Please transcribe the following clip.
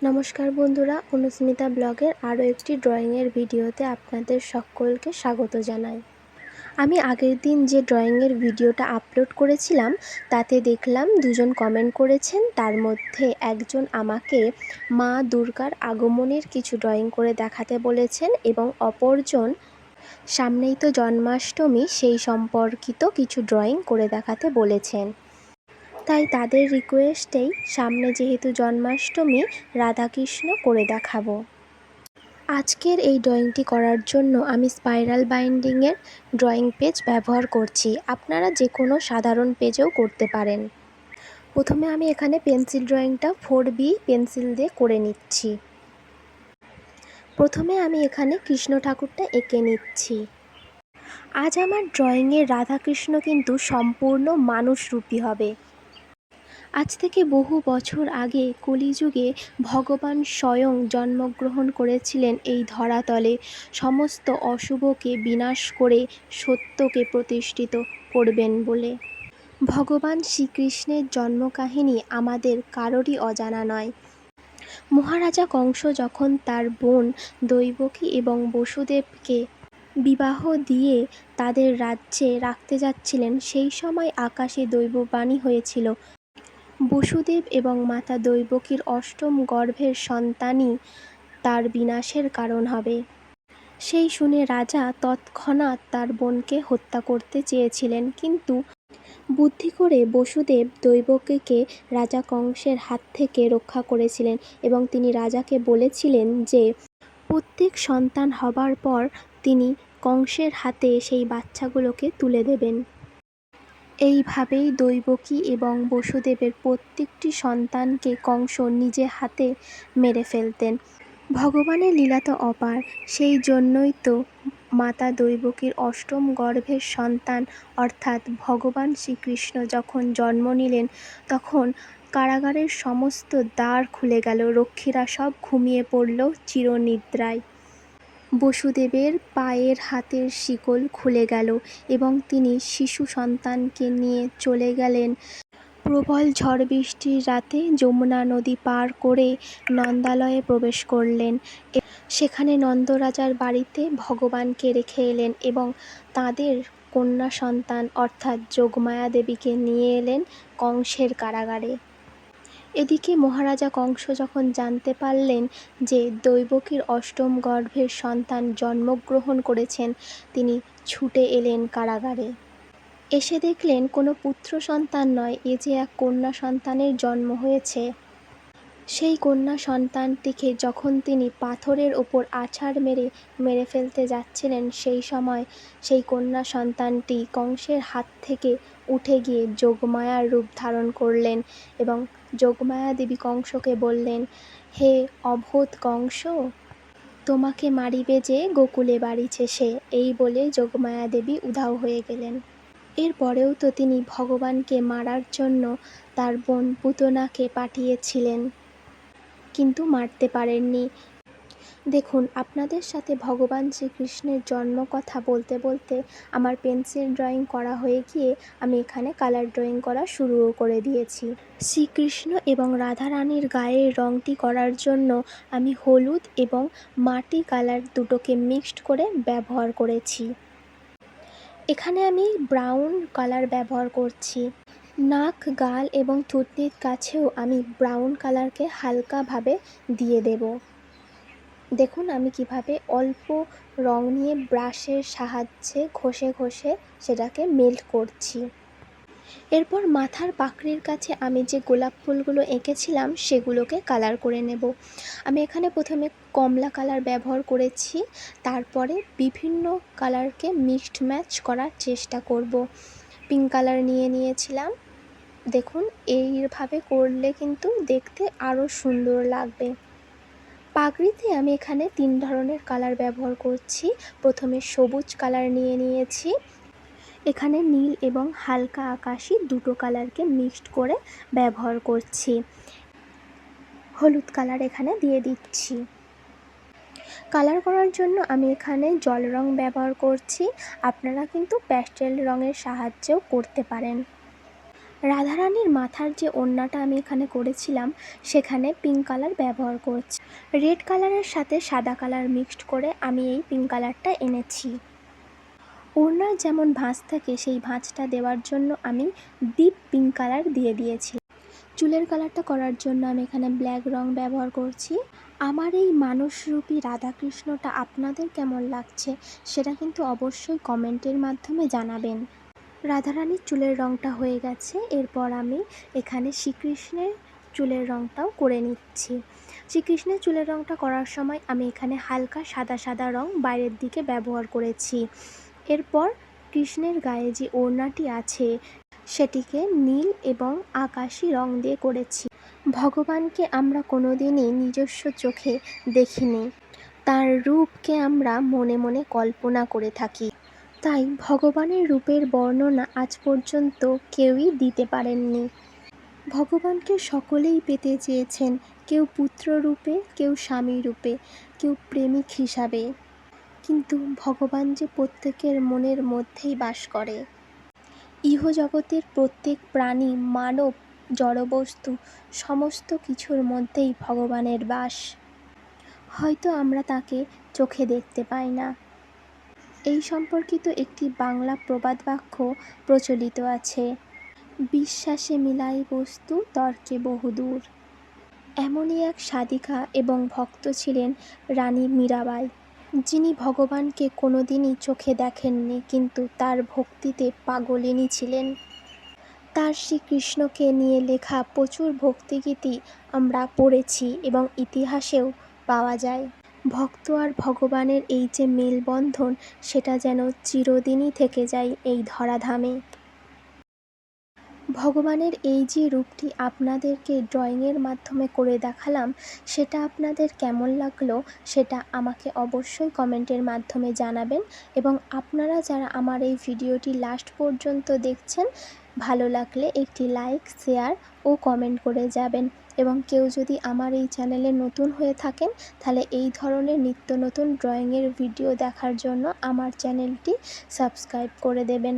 নমস্কার বন্ধুরা, অনুস্মিতা ব্লগের আরও একটি ড্রয়িংয়ের ভিডিওতে আপনাদের সকলকে স্বাগত জানাই। আমি আগের দিন যে ড্রয়িংয়ের ভিডিওটা আপলোড করেছিলাম তাতে দেখলাম দুজন কমেন্ট করেছেন। তার মধ্যে একজন আমাকে মা দুর্গার আগমনের কিছু ড্রয়িং করে দেখাতে বলেছেন এবং অপরজন সামনেই তো জন্মাষ্টমী, সেই সম্পর্কিত কিছু ড্রয়িং করে দেখাতে বলেছেন। তাই তাদের রিকোয়েস্টেই সামনে যেহেতু জন্মাষ্টমী, রাধাকৃষ্ণ করে দেখাবো। আজকের এই ড্রয়িংটি করার জন্য আমি স্পাইরাল বাইন্ডিংয়ের ড্রয়িং পেজ ব্যবহার করছি। আপনারা যে কোনো সাধারণ পেজেও করতে পারেন। প্রথমে আমি এখানে পেন্সিল ড্রয়িংটা 4B পেন্সিল দিয়ে করে নিচ্ছি। প্রথমে আমি এখানে কৃষ্ণ ঠাকুরটা এঁকে নিচ্ছি। আজ আমার ড্রয়িংয়ে রাধাকৃষ্ণ কিন্তু সম্পূর্ণ মানুষরূপী হবে। আজ থেকে বহু বছর আগে কলিযুগে ভগবান স্বয়ং জন্মগ্রহণ করেছিলেন এই ধরাতলে সমস্ত অশুভকে বিনাশ করে সত্যকে প্রতিষ্ঠিত করবেন বলে। ভগবান শ্রীকৃষ্ণের জন্মকাহিনী আমাদের কারোরই অজানা নয়। মহারাজা কংস যখন তার বোন দৈবকী এবং বসুদেবকে বিবাহ দিয়ে তাদের রাজ্যে রাখতে যাচ্ছিলেন, সেই সময় আকাশে দৈববাণী হয়েছিল বসুদেব এবং মাতা দৈবকীর অষ্টম গর্ভের সন্তানই তার বিনাশের কারণ হবে। সেই শুনে রাজা তৎক্ষণাৎ তার বোনকে হত্যা করতে চেয়েছিলেন, কিন্তু বুদ্ধি করে বসুদেব দৈবকীকে রাজা কংসের হাত থেকে রক্ষা করেছিলেন এবং তিনি রাজাকে বলেছিলেন যে প্রত্যেক সন্তান হবার পর তিনি কংসের হাতে সেই বাচ্চাগুলোকে তুলে দেবেন। এইভাবেই দৈবকী এবং বসুদেবের প্রত্যেকটি সন্তানকে কংস নিজে হাতে মেরে ফেলতেন। ভগবানের লীলা তো অপার, সেই জন্যই তো মাতা দৈবকীর অষ্টম গর্ভের সন্তান অর্থাৎ ভগবান শ্রীকৃষ্ণ যখন জন্ম নিলেন তখন কারাগারের সমস্ত দ্বার খুলে গেল, রক্ষীরা সব ঘুমিয়ে পড়ল চিরনিদ্রায়। বসুদেবের পায়ের হাতের শিকল খুলে গেল এবং তিনি শিশু সন্তানকে নিয়ে চলে গেলেন প্রবল ঝড় বৃষ্টির রাতে যমুনা নদী পার করে নন্দালয়ে প্রবেশ করলেন। সেখানে নন্দরাজার বাড়িতে ভগবানকে রেখে এলেন এবং তাঁদের কন্যা সন্তান অর্থাৎ যোগমায়া দেবীকে নিয়ে এলেন কংসের কারাগারে। এদিকে মহারাজা কংস যখন জানতে পারলেন যে দৈবকীর অষ্টম গর্ভের সন্তান জন্মগ্রহণ করেছেন, তিনি ছুটে এলেন কারাগারে। এসে দেখলেন কোনো পুত্র সন্তান নয়, এ যে এক কন্যা সন্তানের জন্ম হয়েছে। সেই কন্যা সন্তানটিকে যখন তিনি পাথরের ওপর আছাড় মেরে ফেলতে যাচ্ছিলেন, সেই সময় সেই কন্যা সন্তানটি কংসের হাত থেকে উঠে গিয়ে যোগমায়ার রূপ ধারণ করলেন এবং যোগমায়া দেবী কংসকে বললেন, হে অবোধ কংস, তোমাকে মারিবে যে গোকুলে বাড়িছে সে। এই বলে যোগমায়া দেবী উধাও হয়ে গেলেন। এরপরেও তো তিনি ভগবানকে মারার জন্য তার বোন পুতনাকে পাঠিয়েছিলেন, কিন্তু মারতে পারেননি। দেখুন, আপনাদের সাথে ভগবান শ্রীকৃষ্ণের জন্ম কথা বলতে বলতে আমার পেন্সিল ড্রয়িং করা হয়ে গিয়ে আমি এখানে কালার ড্রয়িং করা শুরুও করে দিয়েছি। শ্রীকৃষ্ণ এবং রাধারানীর গায়ের রঙটি করার জন্য আমি হলুদ এবং মাটি কালার দুটোকে মিক্সড করে ব্যবহার করেছি। এখানে আমি ব্রাউন কালার ব্যবহার করছি। নাক, গাল এবং থুতনির কাছেও আমি ব্রাউন কালারকে হালকাভাবে দিয়ে দেব। দেখুন আমি কিভাবে অল্প রং নিয়ে ব্রাশের সাহায্যে ঘষে ঘষে সেটাকে মেল্ট করছি। এরপর মাথার পাকড়ির কাছে আমি যে গোলাপ ফুলগুলো এঁকেছিলাম সেগুলোকে কালার করে নেব। আমি এখানে প্রথমে কমলা কালার ব্যবহার করেছি, তারপরে বিভিন্ন কালারকে মিক্সড ম্যাচ করার চেষ্টা করব। পিঙ্ক কালার নিয়েছিলাম। দেখুন এইভাবে করলে কিন্তু দেখতে আরও সুন্দর লাগবে। পাগড়িতে আমি এখানে 3 ধরনের কালার ব্যবহার করছি। প্রথমে সবুজ কালার নিয়েছি, এখানে নীল এবং হালকা আকাশি দুটো কালারকে মিক্সড করে ব্যবহার করছি। হলুদ কালার এখানে দিয়ে দিচ্ছি। কালার করার জন্য আমি এখানে জল রং ব্যবহার করছি, আপনারা কিন্তু প্যাস্টেল রঙের সাহায্যেও করতে পারেন। রাধারানীর মাথার যে ওড়নাটা আমি এখানে করেছিলাম সেখানে পিঙ্ক কালার ব্যবহার করছি। রেড কালারের সাথে সাদা কালার মিক্সড করে আমি এই পিঙ্ক কালারটা এনেছি। ওড়নার যেমন ভাঁজ থাকে সেই ভাঁজটা দেওয়ার জন্য আমি ডিপ পিঙ্ক কালার দিয়ে দিয়েছি। চুলের কালারটা করার জন্য আমি এখানে ব্ল্যাক রং ব্যবহার করছি। আমার এই মানুষরূপী রাধাকৃষ্ণটা আপনাদের কেমন লাগছে সেটা কিন্তু অবশ্যই কমেন্টের মাধ্যমে জানাবেন। রাধারানীর চুলের রঙটা হয়ে গেছে, এরপর আমি এখানে শ্রীকৃষ্ণের চুলের রঙটাও করে নিচ্ছি। শ্রীকৃষ্ণের চুলের রঙটা করার সময় আমি এখানে হালকা সাদা সাদা রং বাইরের দিকে ব্যবহার করেছি। এরপর কৃষ্ণের গায়ে যে ওড়নাটি আছে সেটিকে নীল এবং আকাশি রং দিয়ে করেছি। ভগবানকে আমরা কোনোদিনই নিজস্ব চোখে দেখিনি, তার রূপকে আমরা মনে মনে কল্পনা করে থাকি। তাই ভগবানের রূপের বর্ণনা আজ পর্যন্ত কেউই দিতে পারেননি। ভগবানকে সকলেই পেতে চেয়েছেন, কেউ পুত্র রূপে, কেউ স্বামী রূপে, কেউ প্রেমিক হিসাবে, কিন্তু ভগবান যে প্রত্যেকের মনের মধ্যেই বাস করে। ইহজগতের প্রত্যেক প্রাণী, মানব, জড়বস্তু সমস্ত কিছুর মধ্যেই ভগবানের বাস। হয়তো আমরা তাকে চোখে দেখতে পাই না। এই সম্পর্কিত একটি বাংলা প্রবাদ বাক্য প্রচলিত আছে, বিশ্বাসে মিলাই বস্তু তর্কে বহুদূর। এমনই এক সাধিকা এবং ভক্ত ছিলেন রানী মীরাবাই, যিনি ভগবানকে কোনোদিনই চোখে দেখেননি, কিন্তু তার ভক্তিতে পাগলিনী ছিলেন। তার শ্রীকৃষ্ণকে নিয়ে লেখা প্রচুর ভক্তিগীতি আমরা পড়েছি এবং ইতিহাসেও পাওয়া যায়। ভক্ত আর ভগবানের এই যে মেলবন্ধন সেটা যেন চিরদিনই থেকে যায় এই ধরাধামে। ভগবানের এই যে রূপটি আপনাদেরকে ড্রয়িংয়ের মাধ্যমে করে দেখালাম সেটা আপনাদের কেমন লাগলো সেটা আমাকে অবশ্যই কমেন্টের মাধ্যমে জানাবেন। এবং আপনারা যারা আমার এই ভিডিওটি লাস্ট পর্যন্ত দেখছেন, ভালো লাগলে একটি লাইক, শেয়ার ও কমেন্ট করে যাবেন। এবং কেউ যদি আমার এই চ্যানেলে নতুন হয়ে থাকেন তাহলে এই ধরনের নিত্য নতুন ড্রয়িংয়ের ভিডিও দেখার জন্য আমার চ্যানেলটি সাবস্ক্রাইব করে দেবেন।